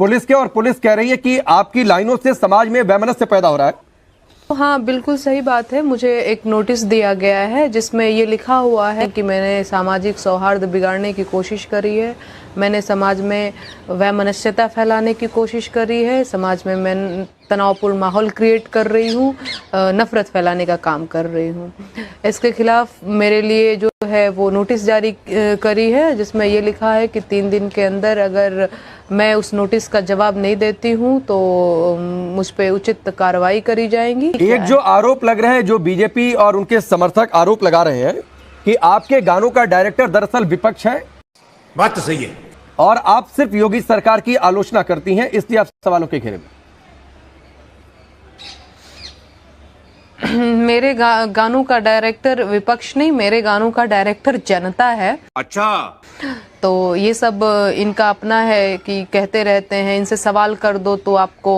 Police के, और police कह रही है कि आपकी लाइनों से समाज में वैमनस्य पैदा हो रहा है। हाँ, बिल्कुल सही बात है। मुझे एक नोटिस दिया गया है जिसमें ये लिखा हुआ है कि मैंने सामाजिक सौहार्द बिगाड़ने की कोशिश करी है, मैंने समाज में वैमनस्यता फैलाने की कोशिश करी है, समाज में मैं तनावपूर्ण माहौल क्रिएट कर रही हूँ, नफरत फैलाने का काम कर रही हूँ। इसके खिलाफ मेरे लिए जो है वो नोटिस जारी करी है जिसमें ये लिखा है कि 3 दिन के अंदर अगर मैं उस नोटिस का जवाब नहीं देती हूँ तो मुझ पे उचित कार्रवाई करी जाएगी। एक जो आरोप लग रहा है, जो बीजेपी और उनके समर्थक आरोप लगा रहे हैं कि आपके गानों का डायरेक्टर दरअसल विपक्ष है। बात तो सही है। और आप सिर्फ योगी सरकार की आलोचना करती हैं, इसलिए आप सवालों के घेरे में। मेरे गानों का डायरेक्टर विपक्ष नहीं, मेरे गानों का डायरेक्टर जनता है। अच्छा, तो ये सब इनका अपना है कि कहते रहते हैं, इनसे सवाल कर दो तो आपको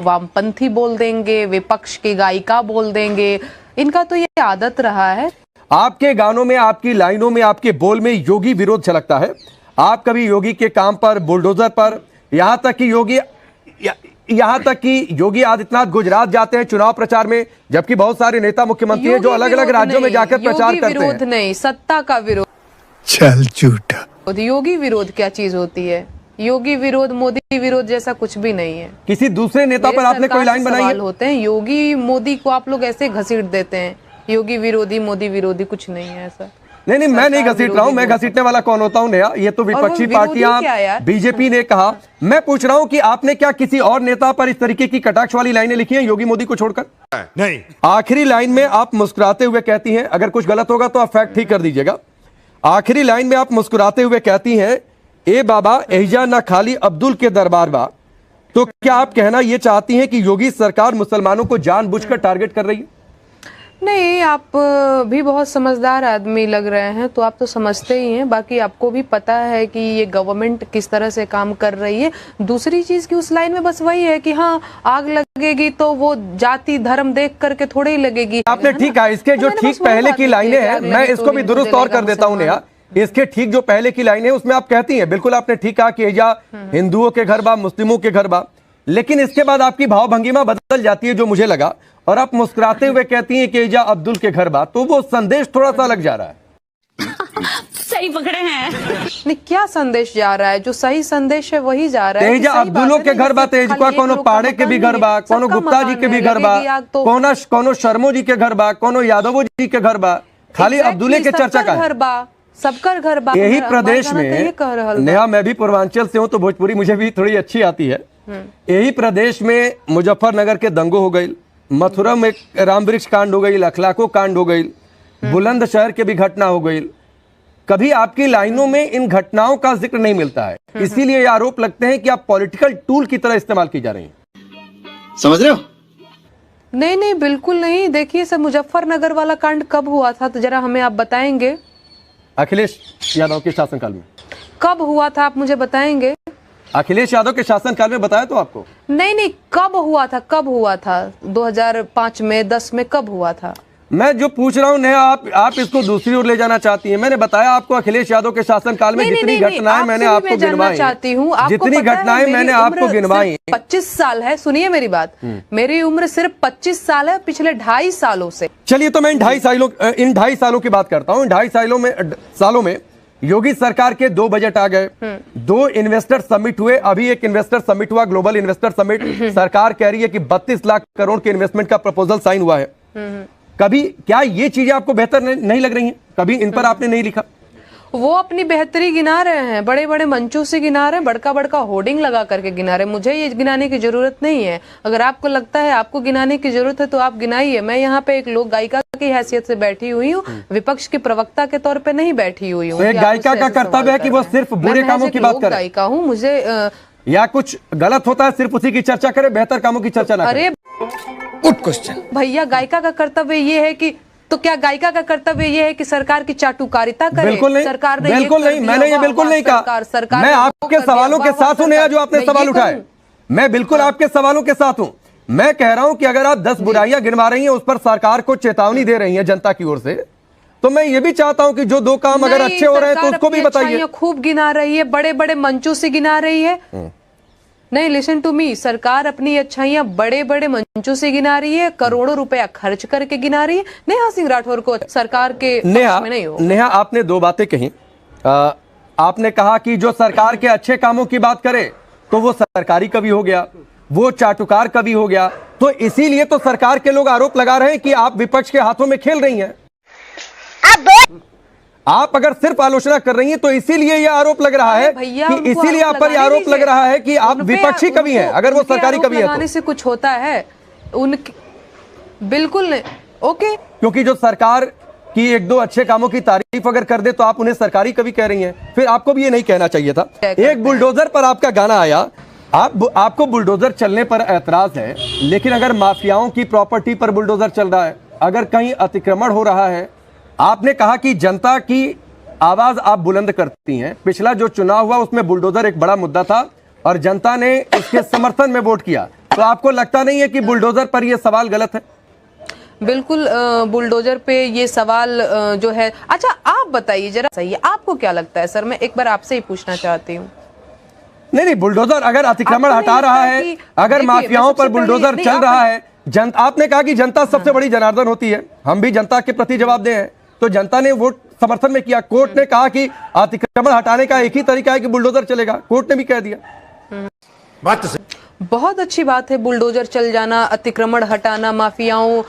वामपंथी बोल देंगे, विपक्ष की गायिका बोल देंगे। इनका तो ये आदत रहा है। आपके गानों में, आपकी लाइनों में, आपके बोल में योगी विरोध झलकता है। आप कभी योगी के काम पर, बुलडोजर पर, यहां तक कि योगी आदित्यनाथ गुजरात जाते हैं चुनाव प्रचार में, जबकि बहुत सारे नेता मुख्यमंत्री हैं जो अलग अलग राज्यों में जाकर प्रचार करते हैं। विरोध नहीं, सत्ता का विरोध। चल झूठा। योगी विरोध क्या चीज होती है? योगी विरोध, मोदी विरोध जैसा कुछ भी नहीं है। किसी दूसरे नेता पर आपने कोई लाइन बनाई है? होते हैं योगी मोदी को आप लोग ऐसे घसीट देते हैं, योगी विरोधी मोदी विरोधी, कुछ नहीं है ऐसा। नहीं, मैं नहीं घसीट रहा हूं। मैं घसीटने वाला कौन होता हूं नया? ये तो विपक्षी पार्टियां, बीजेपी ने कहा। मैं पूछ रहा हूं कि आपने क्या किसी और नेता पर इस तरीके की कटाक्ष वाली लाइनें लिखी हैं योगी मोदी को छोड़कर? नहीं। आखिरी लाइन में आप मुस्कुराते हुए कहती हैं, अगर कुछ गलत होगा तो आप फैक्ट ठीक कर दीजिएगा। आखिरी लाइन में आप मुस्कुराते हुए कहती हैं, ए बाबा एहिजा ना खाली अब्दुल के दरबार बा। तो क्या आप कहना यह चाहती हैं कि योगी सरकार मुसलमानों को जानबूझकर टारगेट कर रही है? नहीं, आप भी बहुत समझदार आदमी लग रहे हैं, तो आप तो समझते ही हैं। बाकी आपको भी पता है कि ये गवर्नमेंट किस तरह से काम कर रही है। दूसरी चीज की उस लाइन में बस वही है कि हाँ, आग लगेगी तो वो जाति धर्म देख करके थोड़े ही लगेगी। आपने ठीक है, इसके जो ठीक पहले की लाइनें हैं, मैं इसको भी दुरुस्त और कर देता हूं नया। इसके ठीक जो पहले की लाइनें हैं उसमें आप कहती हैं, बिल्कुल आपने ठीक कहा कि या हिंदुओं के घर बा, मुस्लिमों के घर बा, लेकिन इसके बाद आपकी भाव भंगिमा बदल जाती है जो मुझे लगा, और आप मुस्कुराते हुए कहती हैं कि एजा अब्दुल के घर बा। तो वो संदेश थोड़ा सा अलग जा रहा है। सही पकड़े हैं। नहीं, क्या संदेश जा रहा है? जो सही संदेश है वही जा रहा है। तेजा अब्दुलों के घर बा, तेजका कोनो पाड़े के भी घर बा, कोनो गुप्ता जी के भी घर बा, कोनो शर्मो जी के घर बा, कोनो यादवो जी के घर बा, खाली अब्दुल्ले के चर्चा का घर बा, सबकर घर बा। यही प्रदेश में नेहा, मैं भी पूर्वांचल से हूं तो भोजपुरी मुझे भी थोड़ी अच्छी आती है। यही प्रदेश में मुजफ्फरनगर के दंगो हो गई, मथुरा में राम वृक्ष कांड हो गई, अखलाको कांड हो गई, बुलंदशहर के भी घटना हो गई। कभी आपकी लाइनों में इन घटनाओं का जिक्र नहीं मिलता है, इसीलिए ये आरोप लगते हैं कि आप पॉलिटिकल टूल की तरह इस्तेमाल की जा रही हैं। समझ रहे हो? नहीं नहीं, बिल्कुल नहीं। देखिए सर, मुजफ्फरनगर वाला कांड कब हुआ था तो जरा हमें आप बताएंगे? अखिलेश यादव के शासनकाल में। कब हुआ था आप मुझे बताएंगे? अखिलेश यादव के शासनकाल में बताया तो आपको। नहीं नहीं, कब हुआ था? कब हुआ था? 2005 में, 10 में, कब हुआ था? मैं जो पूछ रहा हूँ नेहा, आप इसको दूसरी ओर ले जाना चाहती हैं। मैंने बताया आपको अखिलेश यादव के शासनकाल में जितनी घटनाएं मैंने आपको गिनवाई, जितनी घटनाएं मैंने आपको गिनवाई। 25 साल है, सुनिए मेरी बात, मेरी उम्र सिर्फ 25 साल है, पिछले 2.5 सालों से। चलिए, तो मैं इन 2.5 सालों की बात करता हूँ। इन 2.5 सालों में योगी सरकार के 2 बजट आ गए, 2 इन्वेस्टर समिट हुए। अभी एक इन्वेस्टर समिट हुआ, ग्लोबल इन्वेस्टर समिट। सरकार कह रही है कि 32 लाख करोड़ के इन्वेस्टमेंट का प्रपोजल साइन हुआ है। कभी क्या ये चीजें आपको बेहतर नहीं लग रही हैं? कभी इन पर आपने नहीं लिखा? वो अपनी बेहतरी गिना रहे हैं, बड़े बड़े मंचों से गिना रहे हैं, बड़का बड़का होर्डिंग लगा करके गिना रहे हैं। मुझे ये गिनाने की जरूरत नहीं है। अगर आपको लगता है आपको गिनाने की जरूरत है तो आप गिनाइए। मैं यहाँ पे एक लोक गायिका की हैसियत से बैठी हुई हूँ, विपक्ष की प्रवक्ता के तौर पे नहीं बैठी हुई हूँ। एक गायिका का कर्तव्य है कि वो सिर्फ बुरे कामों की बात करे। गायिका हूँ, मुझे या कुछ गलत होता है सिर्फ उसी की चर्चा करे, बेहतर कामों की चर्चा ना करे। Good question. भैया, गायिका का कर्तव्य ये है कि, तो क्या गायिका का कर्तव्य ये है कि सरकार की चाटुकारिता करे? बिल्कुल नहीं, सरकार ने बिल्कुल नहीं, मैंने ये बिल्कुल नहीं कहा। मैं आपके सवालों के साथ हूं नेहा, जो आपने सवाल उठाए। मैं बिल्कुल आपके सवालों के साथ हूं। मैं कह रहा हूं कि अगर आप 10 बुराइयां गिनवा रही हैं, उस पर सरकार को चेतावनी दे रही हैं जनता की ओर से, तो मैं ये भी चाहता हूं कि जो 2 काम अगर अच्छे हो रहे हैं तो उसको भी बताइए। खूब गिना रही है, बड़े बड़े मंचों से गिना रही है। नहीं, लिसन टू मी, सरकार अपनी अच्छाइयां बड़े बड़े मंचों से गिना रही है, करोड़ों रुपया खर्च करके गिना रही है। नेहा सिंह राठौर को सरकार के पक्ष में नहीं हो। नेहा, आपने दो बातें कही। आपने कहा कि जो सरकार के अच्छे कामों की बात करे तो वो सरकारी कवि हो गया, वो चाटुकार कवि हो गया। तो इसीलिए तो सरकार के लोग आरोप लगा रहे हैं कि आप विपक्ष के हाथों में खेल रही हैं। आप अगर सिर्फ आलोचना कर रही हैं तो इसीलिए यह आरोप लग रहा है कि इसीलिए आप पर यह आरोप लग रहा है कि आप विपक्षी कवि हैं, अगर वो सरकारी कवि है तो। से कुछ होता है उनकी, बिल्कुल नहीं। ओके, क्योंकि जो सरकार की एक दो अच्छे कामों की तारीफ अगर कर दे तो आप उन्हें सरकारी कवि कह रही हैं। फिर आपको भी ये नहीं कहना चाहिए था। एक बुलडोजर पर आपका गाना आया, आपको बुलडोजर चलने पर ऐतराज है, लेकिन अगर माफियाओं की प्रॉपर्टी पर बुलडोजर चल रहा है, अगर कहीं अतिक्रमण हो रहा है, आपने कहा कि जनता की आवाज आप बुलंद करती हैं। पिछला जो चुनाव हुआ उसमें बुलडोजर एक बड़ा मुद्दा था और जनता ने इसके समर्थन में वोट किया। तो आपको लगता नहीं है कि बुलडोजर पर यह सवाल गलत है? बिल्कुल, बुलडोजर पे ये सवाल जो है। अच्छा, आप बताइए जरा, सही है, आपको क्या लगता है? सर, मैं एक बार आपसे ही पूछना चाहती हूँ। नहीं, बुलडोजर अगर अतिक्रमण हटा रहा है, अगर माफियाओं पर बुलडोजर चल रहा है, आपने कहा कि जनता सबसे बड़ी जनार्दन होती है, हम भी जनता के प्रति जवाबदेह हैं, तो जनता ने वोट समर्थन में किया। कोर्ट ने कहा कि अतिक्रमण हटाने का एक ही तरीका है कि बुलडोजर चलेगा, कोर्ट ने भी कह दिया। बात तो सही। बहुत अच्छी बात है, बुलडोजर चल जाना, अतिक्रमण हटाना, माफियाओं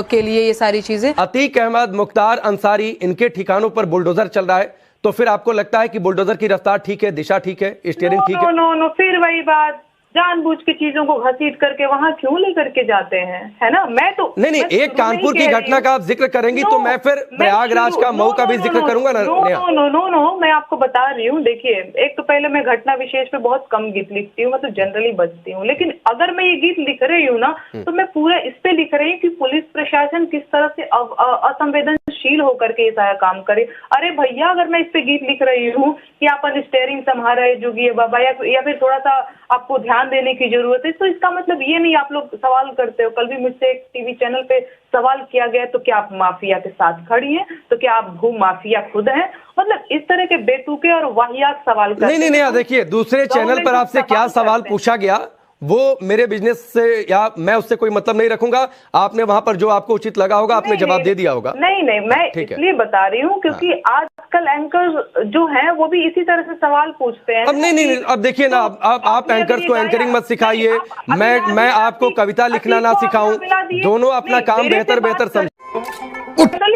के लिए ये सारी चीजें। अतीक अहमद, मुख्तार अंसारी, इनके ठिकानों पर बुलडोजर चल रहा है, तो फिर आपको लगता है कि बुलडोजर की रफ्तार ठीक है, दिशा ठीक है, स्टीयरिंग ठीक है? नो, फिर वही बात, जानबूझ के चीजों को घसीट करके वहां क्यों लेकर के जाते हैं, है ना? मैं तो नहीं, एक कानपुर की घटना का आप जिक्र करेंगी तो मैं फिर प्रयागराज का मऊ का भी जिक्र करूंगा ना। नो, मैं आपको बता रही हूँ। देखिए, एक तो पहले मैं घटना विशेष पे बहुत कम गीत लिखती हूँ, मैं तो जनरली बचती हूँ, लेकिन अगर मैं ये गीत लिख रही हूँ ना तो मैं पूरा इस पे लिख रही हूँ कि पुलिस प्रशासन किस तरह से असंवेदनशील होकर के ये सारा काम करे। अरे भैया, अगर मैं इस पे गीत लिख रही हूँ कि अपन स्टेयरिंग संभाल रहे जोगी बाबा, या फिर थोड़ा सा आपको ध्यान देने की जरूरत है, तो इसका मतलब ये नहीं आप लोग सवाल करते हो। कल भी मुझसे एक टीवी चैनल पे सवाल किया गया, तो क्या आप माफिया के साथ खड़ी हैं? तो क्या आप भू माफिया खुद हैं? मतलब इस तरह के बेतुके और वाहियात सवाल करते हैं। नहीं, देखिए, दूसरे चैनल पर आपसे क्या सवाल पूछा गया वो मेरे बिजनेस से, या मैं उससे कोई मतलब नहीं रखूंगा। आपने वहां पर जो आपको उचित लगा होगा आपने जवाब दे दिया होगा। नहीं, मैं इसलिए बता रही हूँ क्योंकि आजकल एंकर जो हैं वो भी इसी तरह से सवाल पूछते हैं। अब नहीं, अब देखिए ना, आप एंकर्स को एंकरिंग मत सिखाइए, मैं आपको कविता लिखना ना सिखाऊं, दोनों अपना काम बेहतर समझ।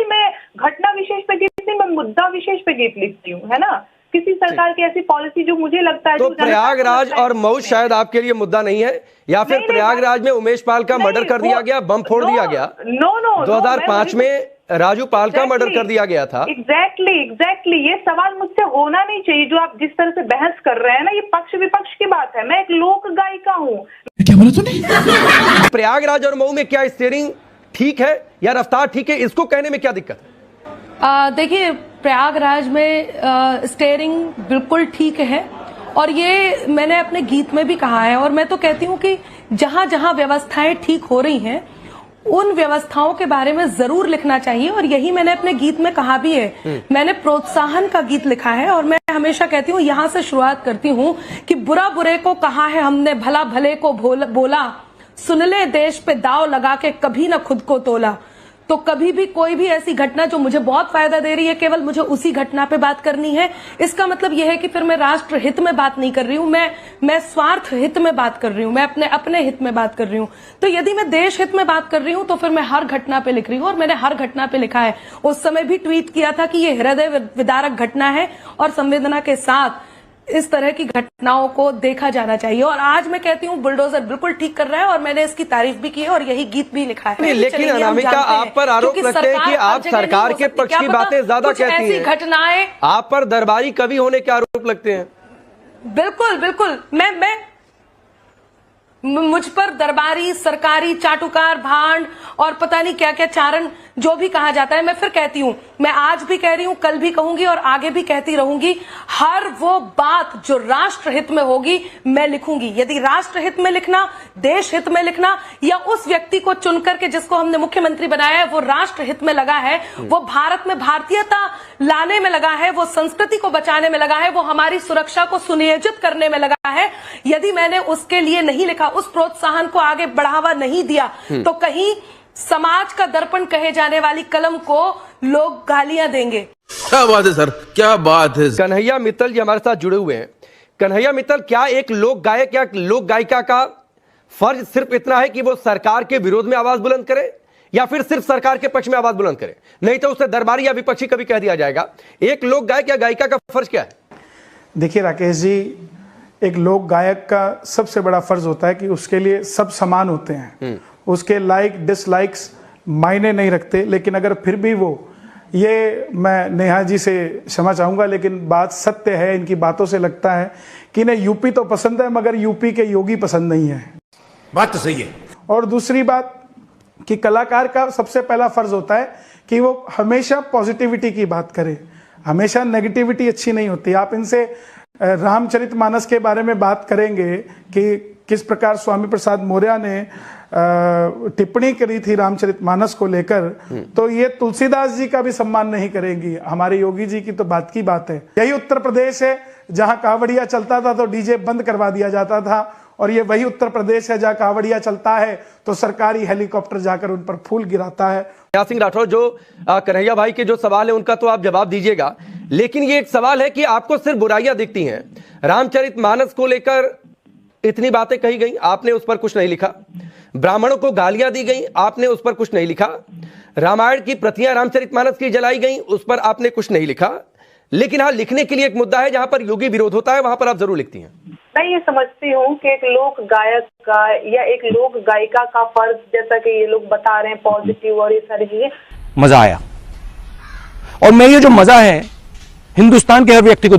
मैं घटना विशेष पे गीत नहीं, मैं मुद्दा विशेष पे गीत लिखती हूँ, है ना? किसी सरकार की ऐसी पॉलिसी जो मुझे लगता है, तो प्रयागराज और मऊ शायद आपके लिए मुद्दा नहीं है, या फिर प्रयागराज में उमेश पाल का मर्डर कर दिया गया, बम फोड़ दिया गया। 2005 में राजू पाल का मर्डर कर दिया गया था। एग्जैक्टली, ये सवाल मुझसे होना नहीं चाहिए जो आप जिस तरह से बहस कर रहे हैं ना। ये पक्ष विपक्ष की बात है, मैं एक लोक गायिका हूँ। क्या बोला तूने? प्रयागराज और मऊ में क्या स्टीयरिंग ठीक है या रफ्तार ठीक है, इसको कहने में क्या दिक्कत है? देखिए, प्रयागराज में स्टीयरिंग बिल्कुल ठीक है, और ये मैंने अपने गीत में भी कहा है, और मैं तो कहती हूँ कि जहां जहां व्यवस्थाएं ठीक हो रही हैं उन व्यवस्थाओं के बारे में जरूर लिखना चाहिए, और यही मैंने अपने गीत में कहा भी है। मैंने प्रोत्साहन का गीत लिखा है, और मैं हमेशा कहती हूँ, यहां से शुरुआत करती हूँ कि बुरा बुरे को कहा है हमने, भला भले को बोला, सुन ले देश पे दाव लगा के कभी न खुद को तोला। तो कभी भी कोई भी ऐसी घटना जो मुझे बहुत फायदा दे रही है, केवल मुझे उसी घटना पे बात करनी है। इसका मतलब यह है कि फिर मैं राष्ट्र हित में बात नहीं कर रही हूं, मैं स्वार्थ हित में बात कर रही हूं, मैं अपने हित में बात कर रही हूं। तो यदि मैं देश हित में बात कर रही हूं तो फिर मैं हर घटना पे लिख रही हूं, और मैंने हर घटना पे लिखा है। उस समय भी ट्वीट किया था कि ये हृदय विदारक घटना है और संवेदना के साथ इस तरह की घटनाओं को देखा जाना चाहिए। और आज मैं कहती हूँ बुलडोजर बिल्कुल ठीक कर रहा है, और मैंने इसकी तारीफ भी की है और यही गीत भी लिखा है। लेकिन अनामिका, आप पर आरोप लगते हैं कि आप सरकार के पक्ष की बातें ज्यादा कहती हैं। घटनाएं आप पर दरबारी कवि होने के आरोप लगते हैं। बिल्कुल, मैं मुझ पर दरबारी, सरकारी, चाटुकार, भांड और पता नहीं क्या क्या चारण जो भी कहा जाता है, मैं फिर कहती हूं, मैं आज भी कह रही हूं, कल भी कहूंगी और आगे भी कहती रहूंगी, हर वो बात जो राष्ट्र हित में होगी मैं लिखूंगी। यदि राष्ट्र हित में लिखना, देश हित में लिखना, या उस व्यक्ति को चुनकर के जिसको हमने मुख्यमंत्री बनाया है वो राष्ट्र हित में लगा है, वो भारत में भारतीयता लाने में लगा है, वो संस्कृति को बचाने में लगा है, वो हमारी सुरक्षा को सुनियोजित करने में लगा है। यदि मैंने उसके लिए नहीं लिखा, उस प्रोत्साहन को आगे बढ़ावा नहीं दिया, तो कहीं समाज का दर्पण कहे जाने वाली कलम को लोग गालियां देंगे। क्या बात है सर, क्या बात है। कन्हैया मित्तल जी हमारे साथ जुड़े हुए हैं। कन्हैया मित्तल, क्या एक लोक गायक या लोक गायिका का फर्ज सिर्फ इतना है कि वो सरकार के विरोध में आवाज बुलंद करे, या फिर सिर्फ सरकार के पक्ष में आवाज बुलंद करे? नहीं तो उसे दरबारी या विपक्षी कभी कह दिया जाएगा। एक लोक गायक या गायिका का फर्ज क्या है? देखिए राकेश जी, एक लोक गायक का सबसे बड़ा फर्ज होता है कि उसके लिए सब समान होते हैं, उसके लाइक डिसलाइक्स मायने नहीं रखते। लेकिन अगर फिर भी वो, ये मैं नेहा जी से क्षमा चाहूंगा लेकिन बात सत्य है, इनकी बातों से लगता है कि इन्हें यूपी तो पसंद है मगर यूपी के योगी पसंद नहीं है। बात तो सही है। और दूसरी बात कि कलाकार का सबसे पहला फर्ज होता है कि वो हमेशा पॉजिटिविटी की बात करे, हमेशा नेगेटिविटी अच्छी नहीं होती। आप इनसे रामचरितमानस के बारे में बात करेंगे कि किस प्रकार स्वामी प्रसाद मौर्य ने टिप्पणी करी थी रामचरितमानस को लेकर, तो ये तुलसीदास जी का भी सम्मान नहीं करेंगी। हमारे योगी जी की तो बात की बात है। यही उत्तर प्रदेश है जहां कावड़िया चलता था तो डीजे बंद करवा दिया जाता था, और ये वही उत्तर प्रदेश है जहां कावड़िया चलता है तो सरकारी हेलीकॉप्टर जाकर उन पर फूल गिराता है। सिंह राठौर, जो कन्हैया भाई के जो सवाल है उनका तो आप जवाब दीजिएगा, लेकिन ये एक सवाल है कि आपको सिर्फ बुराइयां दिखती हैं। रामचरितमानस को लेकर इतनी बातें कही गई, आपने उस पर कुछ नहीं लिखा। ब्राह्मणों को गालियां दी गई, आपने उस पर कुछ नहीं लिखा। रामायण की प्रतियां रामचरितमानस की जलाई गई, उस पर आपने कुछ नहीं लिखा। लेकिन हाँ, लिखने के लिए एक मुद्दा है जहां पर योगी विरोध होता है, वहां पर आप जरूर लिखती हैं। मैं ये समझती हूँ कि एक लोक गायक का या एक लोक गायिका का फर्ज, जैसा कि ये लोग बता रहे हैं पॉजिटिव और ये सारी चीजें, मजा आया। और मैं ये जो मजा है हिंदुस्तान के हर व्यक्ति को